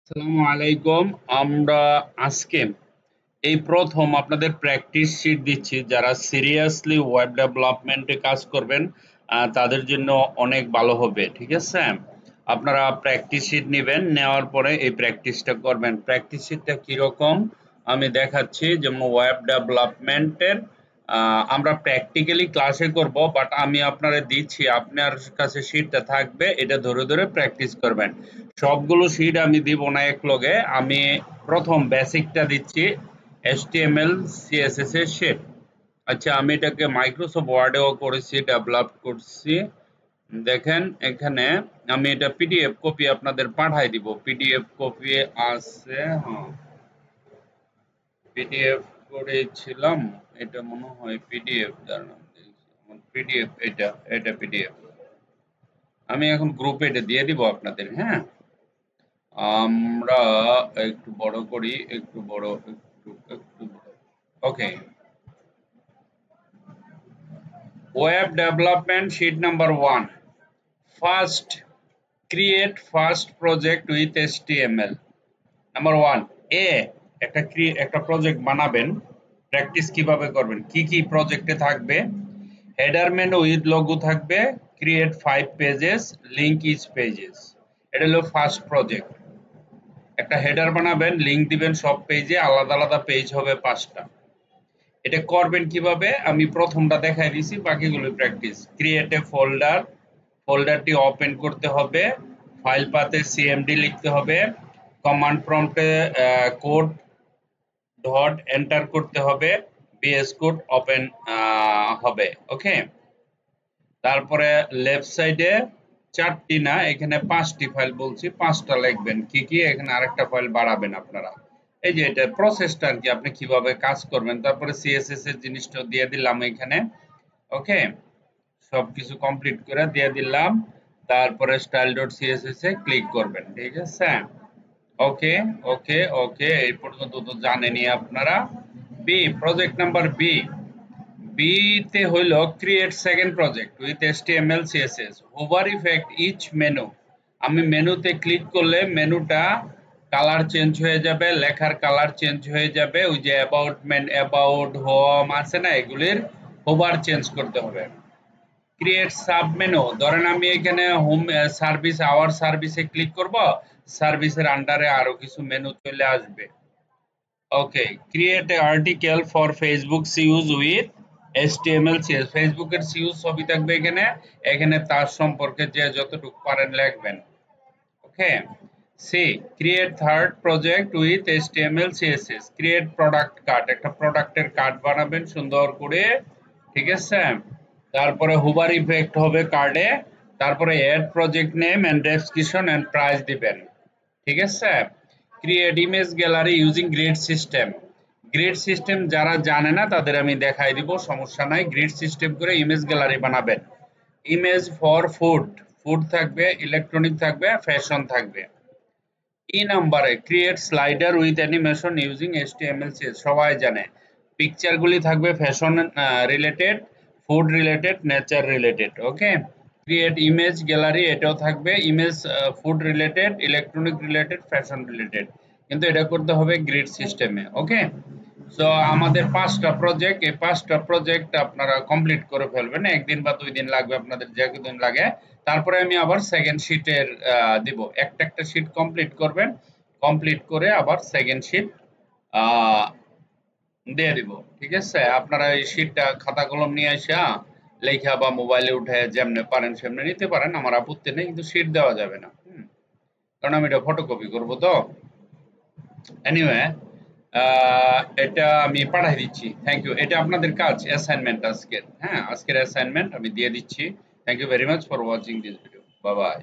আসসালামু আলাইকুম। আমরা আজকে এই প্রথম আপনাদের প্র্যাকটিস শিট দিচ্ছি। যারা সিরিয়াসলি ওয়েব ডেভেলপমেন্টে কাজ করবেন তাদের জন্য অনেক ভালো হবে। ঠিক আছে, আপনারা প্র্যাকটিস শিট নেবেন, নেওয়ার পরে এই প্র্যাকটিসটা করবেন। প্র্যাকটিস শিটটা কীরকম আমি দেখাচ্ছি। যেমন ওয়েব ডেভেলপমেন্টের আমরা প্র্যাকটিক্যালি ক্লাসে করব, বাট আমি আপনারা দিচ্ছি, আপনার কাছে শিটটা থাকবে, এটা ধরে ধরে প্র্যাকটিস করবেন। সবগুলো শিট আমি দিব না এক লগে। আমি প্রথম বেসিকটা দিচ্ছি, HTML CSS এর শিট। আচ্ছা, আমি এটাকে মাইক্রোসফট ওয়ার্ডেও করেছি, ডেভেলপ করছি। দেখেন এখানে আমি এটা পিডিএফ কপি আপনাদের পাঠাই দিব। পিডিএফ কপি আছে, হ্যাঁ পিডিএফ করেছিলাম। এটা মনে হয় পিডিএফ, দাঁড়ান পিডিএফ, এটা পিডিএফ। আমি এখন গ্রুপে এটা দিয়ে দিব আপনাদের। হ্যাঁ, আমরা একটু বড় করি, একটু বড়, একটু বড়। Okay, web development sheet number 1। First, create first project with HTML। Number 1 এ, একটা প্রজেক্ট বানাবেন। প্র্যাকটিস কিভাবে করবেন, কি কি প্রজেক্টে থাকবে। হেডার মেনু উইথ লোগো থাকবে, create 5 pages, link each pages. এটা হলো ফার্স্ট প্রজেক্ট। একটা হেডার বানাবেন, লিংক দিবেন সব পেজে, আলাদা আলাদা পেজ হবে 5টা। এটা করবেন কিভাবে আমি প্রথমটা দেখাই দিছি, বাকিগুলো প্র্যাকটিস। ক্রিয়েট এ ফোল্ডার, ফোল্ডারটি ওপেন করতে হবে, ফাইল পাথে সিএমডি লিখতে হবে, কমান্ড প্রম্পটে কোড ডট এন্টার করতে হবে, বিএস কোড ওপেন হবে। ওকে, তারপরে লেফট সাইডে 4টি না, এখানে 5টি ফাইল বলছি, 5টা লিখবেন। কি কি, এখানে আরেকটা ফাইল বাড়াবেন আপনারা। এই যে এটা প্রসেসটা আর কি, আপনি কিভাবে কাজ করবেন। তারপরে সিএসএস এর জিনিসটা দিয়ে দিলাম এখানে। ওকে, সবকিছু কমপ্লিট করে দিয়ে দিলাম। তারপরে স্টাইল ডট সিএসএস এ ক্লিক করবেন। ঠিক আছে, ওকে ওকে ওকে, এই পর্যন্ত তো জানেনই আপনারা। B, project number B. B তে হইল create second project with HTML CSS। Hover effect each menu. আমি মেনুতে ক্লিক করলে মেনুটা কালার চেঞ্জ হয়ে যাবে, লেখার কালার চেঞ্জ হয়ে যাবে। ওই যে অ্যাবাউট অ্যাবাউট হোম আছে না, এগুলির হোভার চেঞ্জ করতে হবে। ক্রিয়েট সাব মেনু, ধরেন আমি এখানে হোম সার্ভিস, আওয়ার সার্ভিসে ক্লিক করব, সার্ভিসের আন্ডারে আরো কিছু মেনু চলে আসবে। Okay, create a article for Facebook use with HTML CSS। ফেসবুকের সিউজ ছবি থাকবে এখানে, এখানে তার সম্পর্কে যে যতটুকু পারেন লিখবেন। Okay, C, create third project with HTML CSS। Create product card, একটা প্রোডাক্টের কার্ড বানাবেন সুন্দর করে। ঠিক আছে, তারপরে হুবার ইফেক্ট হবে কার্ডে। তারপরে add project name and description and price দিবেন। ঠিক আছে, create image gallery using grid system. Grid system যারা জানে না তাদের আমি দেখাই দিব, সমস্যা নাই। গ্রিড সিস্টেম করে ইমেজ গ্যালারি বানাবেন। ইমেজ ফর ফুড, ফুড থাকবে, ইলেকট্রনিক থাকবে, ফ্যাশন থাকবে। ই নাম্বারে create slider with animation using HTML CSS। সবাই জানে পিকচারগুলি থাকবে fashion related, food related, nature related. Okay, create image gallery, এটাও থাকবে image, food related, electronic related, fashion related, কিন্তু এটা করতে হবে গ্রিড সিস্টেমে। ওকে, সো আমাদের 5টা প্রজেক্ট, এই 5টা প্রজেক্ট আপনারা কমপ্লিট করে ফেলবেন। 1 দিন বা 2 দিন লাগবে, আপনাদের যে দিন লাগে। তারপরে আমি আবার সেকেন্ড শিটের দিব। একটা একটা শিট কমপ্লিট করবেন, কমপ্লিট করে আবার সেকেন্ড শিট দিয়ে দিব। ঠিক আছে, আপনারা এই শিটটা খাতা কলম নিয়ে আসা লেখা বা মোবাইলে উঠে যেমনে পারেন সেমনে নিতে পারেন, আমার আপত্তি নেই, কিন্তু শিট দেওয়া যাবে না। কারণ আমি এটা ফটোকপি করবো তো। এনিওয়ে, এটা আমি পাঠাই দিচ্ছি। Thank you. এটা আপনাদের কাজ, অ্যাসাইনমেন্ট আজকের। হ্যাঁ, আজকের অ্যাসাইনমেন্ট আমি দিয়ে দিচ্ছি। Thank you very much for watching this video. Bye by.